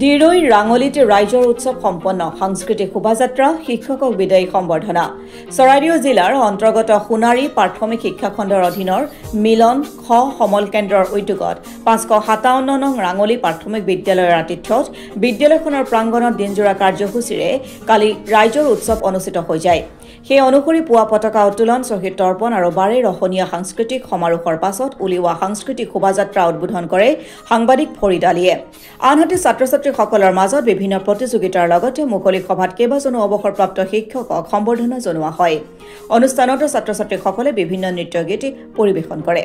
ডিৰৈ ৰাঙলিত ৰাইজৰ উৎসৱ সম্পন্ন সাংস্কৃতিক শোভাযাত্ৰা শিক্ষকক বিদায়ী সম্বৰ্ধনা চৰাইদেউ জিলাৰ অন্তৰ্গত সোণাৰী প্ৰাথমিক শিক্ষা খণ্ডৰ অধীনৰ মিলন খ সমল কেন্দ্ৰৰ উদ্যোগত 557 নং ৰাঙলি প্ৰাথমিক বিদ্যালয়ৰ আতিথ্যত বিদ্যালয়খনৰ প্ৰাংগণত দিনজোৰা কাৰ্যসূচীৰে কালি ৰাইজৰ উৎসৱ অনুষ্ঠিত হৈ যায় সেই অনুসৰি পুৱা পতাকা উত্তোলন শ্বহীদ তৰ্পণ আৰু বাৰে ৰহণীয়া সাংস্কৃতিক সমাৰোহৰ পাছত উলিওৱা সাংস্কৃতিক শোভাযাত্ৰা উদ্বোধন কৰে সাংবাদিক ফৰিদ আলীয়ে আনহাতে ছাত্ৰ-ছাত্ৰীসকলৰ মাজত বিভিন্ন প্ৰতিযোগিতাৰ লগতে মুকলি সভাত কেইবাজনো অৱসৰপ্ৰাপ্ত শিক্ষকক সম্বৰ্ধনা জনোৱা হয় অনুষ্ঠানত ছাত্ৰ-ছাত্ৰীসকলে বিভিন্ন নৃত্য গীত পৰিৱেশন কৰে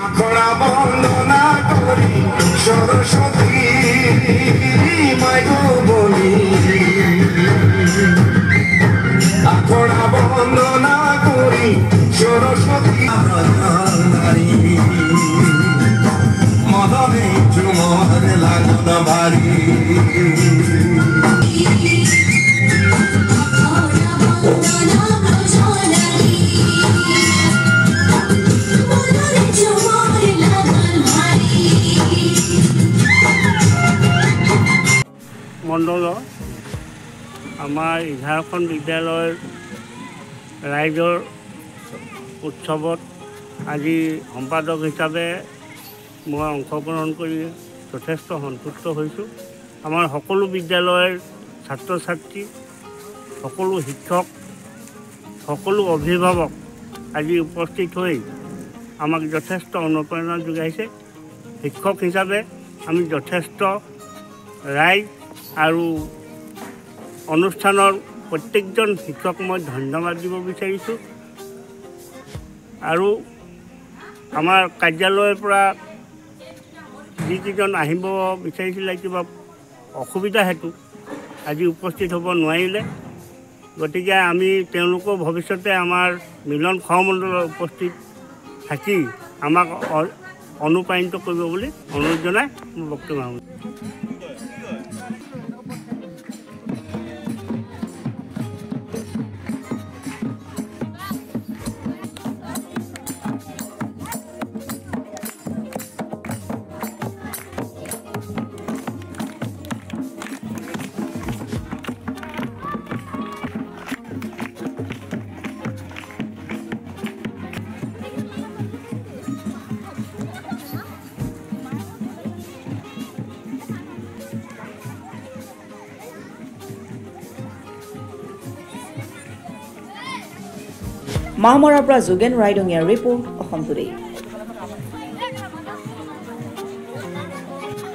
আখড়া বন্দনা কৰি সৰস্বতী মাইগো বলি আখড়া বন্দনা কৰি সৰস্বতী নাৰী মদনে চুমৰ লাগন ভাৰী মণ্ডল আমাৰ 11খন বিদ্যালয়ৰ ৰাইজৰ উৎসৱত আজি সম্পাদক হিচাপে মই অংশগ্ৰহণ কৰি যথেষ্ট সন্তুষ্ট হৈছোঁ আমাৰ সকলো বিদ্যালয়ৰ ছাত্ৰ ছাত্ৰী সকলো শিক্ষক সকলো অভিভাৱক আজি উপস্থিত হৈ আমাক যথেষ্ট অনুপ্ৰেৰণা যোগাইছে শিক্ষক হিচাপে আমি যথেষ্ট ৰাইজ আৰু অনুষ্ঠানৰ প্ৰত্যেকজন শিক্ষক মই ধন্যবাদ দিব বিচাৰিছোঁ আৰু আমাৰ কাৰ্যালয়ৰ পৰা যিকেইজন আহিব বিচাৰিছিলে কিবা অসুবিধা হেতু আজি উপস্থিত হ'ব নোৱাৰিলে গতিকে আমি তেওঁলোকৰ ভৱিষ্যতে আমাৰ মিলন খমণ্ডলত উপস্থিত থাকি আমাক অনুপ্ৰাণিত কৰিব বুলি অনুৰোধ জনাই মোৰ বক্তব্য মাহমৰাৰ পৰা যোগেন ৰাইডঙীয়াৰ ৰিপৰ্ট অসম টুডে।